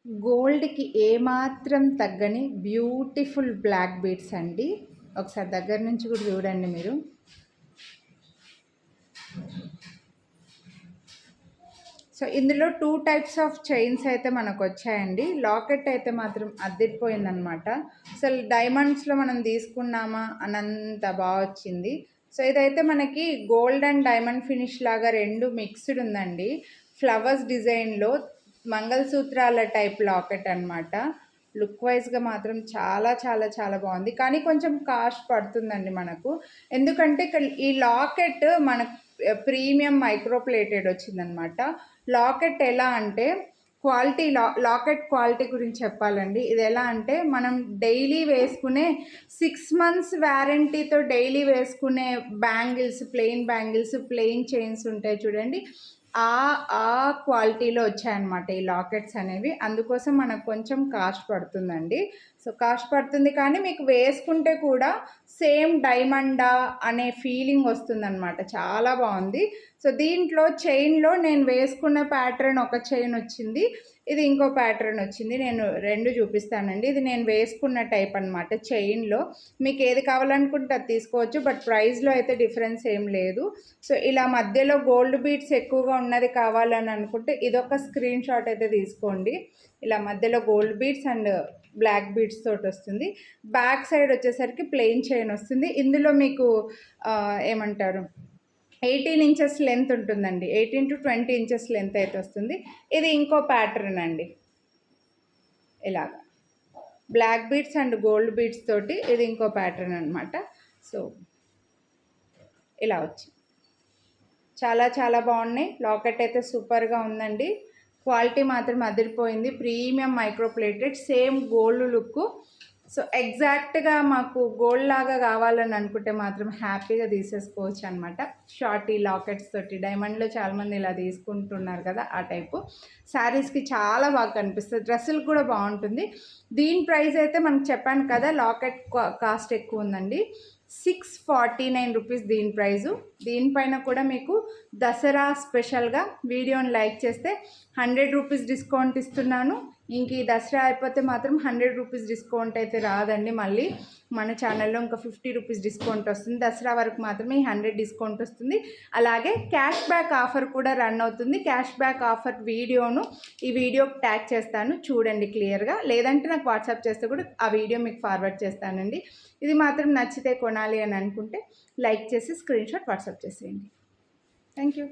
గోల్డ్‌కి ఏమాత్రం తగ్గని beautiful black beads అండి. ఒకసారి దగ్గర నుంచి కూడా చూడండి మీరు. సో ఇందులో 2 టైప్స్ ఆఫ్ చైన్స్ అయితే మనకు వచ్చాయండి. లాకెట్ అయితే మాత్రం అదిరిపోయిందనమాట. అసలు డైమండ్స్‌లో మనం తీసుకున్నామా అన్నంత బాగా వచ్చింది. సో ఇదైతే మనకి గోల్డ్ అండ్ డైమండ్ ఫినిష్ లాగా 2 మిక్స్డ్ ఉందండి. ఫ్లవర్స్ డిజైన్‌లో మంగళసూత్రాల టైప్ లాకెట్ అనమాట. లుక్ వైజ్‌గా మాత్రం చాలా చాలా చాలా బాగుంది. కానీ కొంచెం కాస్ట్ పడుతుందండి మనకు. ఎందుకంటే ఇక్కడ ఈ లాకెట్ మనకు ప్రీమియం మైక్రో ప్లేటెడ్ వచ్చిందనమాట. లాకెట్ ఎలా అంటే క్వాలిటీ, లాకెట్ క్వాలిటీ గురించి చెప్పాలండి. ఇది ఎలా అంటే మనం డైలీ వేసుకునే 6 మంత్స్ వ్యారంటీతో డైలీ వేసుకునే బ్యాంగిల్స్, ప్లెయిన్ చైన్స్ ఉంటాయి చూడండి, ఆ క్వాలిటీలో వచ్చాయన్నమాట ఈ లాకెట్స్ అనేవి. అందుకోసం మనకు కొంచెం కాస్ట్ పడుతుందండి. సో కాస్ట్ పడుతుంది, కానీ మీకు వేసుకుంటే కూడా సేమ్ డైమండా అనే ఫీలింగ్ వస్తుందన్నమాట. చాలా బాగుంది. సో దీంట్లో చైన్లో నేను వేసుకున్న ప్యాటర్న్ ఒక చైన్ వచ్చింది, ఇది ఇంకో ప్యాటర్న్ వచ్చింది. నేను 2 చూపిస్తానండి. ఇది నేను వేసుకున్న టైప్ అనమాట. చైన్లో మీకు ఏది కావాలనుకుంటే అది తీసుకోవచ్చు, బట్ ప్రైస్లో అయితే డిఫరెన్స్ ఏం లేదు. సో ఇలా మధ్యలో గోల్డ్ బీడ్స్ ఎక్కువగా ఉన్నది కావాలని అనుకుంటే ఇదొక స్క్రీన్ షాట్ అయితే తీసుకోండి. ఇలా మధ్యలో gold beads and black beads తోటి వస్తుంది. బ్యాక్ సైడ్ వచ్చేసరికి ప్లెయిన్ చైన్ వస్తుంది. ఇందులో మీకు ఏమంటారు 18 ఇంచెస్ లెంత్ ఉంటుందండి. 18 to 20 ఇంచెస్ లెంత్ అయితే వస్తుంది. ఇది ఇంకో ప్యాటర్న్ అండి. ఇలాగా black beads and gold beads తోటి ఇది ఇంకో ప్యాటర్న్ అనమాట. సో ఇలా వచ్చింది. చాలా చాలా బాగున్నాయి. లాకెట్ అయితే సూపర్గా ఉందండి. క్వాలిటీ మాత్రం అదిరిపోయింది. Premium micro plated, same gold look. So ఎగ్జాక్ట్గా మాకు గోల్డ్ లాగా కావాలని అనుకుంటే మాత్రం హ్యాపీగా తీసేసుకోవచ్చు అనమాట. షార్టీ లాకెట్స్ తోటి డైమండ్లో చాలామంది ఇలా తీసుకుంటున్నారు కదా, ఆ టైపు శారీస్కి చాలా బాగా కనిపిస్తుంది. డ్రెస్సులకు కూడా బాగుంటుంది. దీని ప్రైస్ అయితే మనకు చెప్పాను కదా, లాకెట్ కాస్ట్ ఎక్కువ ఉందండి. 649 రూపీస్ దీని ప్రైజు. దీనిపైన కూడా మీకు దసరా స్పెషల్గా వీడియోని లైక్ చేస్తే 100 రూపీస్ డిస్కౌంట్ ఇస్తున్నాను. ఇంక ఈ దసరా అయిపోతే మాత్రం 100 రూపీస్ డిస్కౌంట్ అయితే రాదండి. మళ్ళీ మన ఛానల్లో ఇంకా 50 రూపీస్ డిస్కౌంట్ వస్తుంది. దసరా వరకు మాత్రమే 100 డిస్కౌంట్ వస్తుంది. అలాగే క్యాష్ బ్యాక్ ఆఫర్ కూడా రన్ అవుతుంది. క్యాష్ బ్యాక్ ఆఫర్ వీడియోను ఈ వీడియోకి ట్యాగ్ చేస్తాను, చూడండి క్లియర్గా. లేదంటే నాకు వాట్సాప్ చేస్తే కూడా ఆ వీడియో మీకు ఫార్వర్డ్ చేస్తానండి. ఇది మాత్రం నచ్చితే కొనాలి అని అనుకుంటే లైక్ చేసి స్క్రీన్ షాట్ వాట్సాప్ చేసేయండి. Thank you.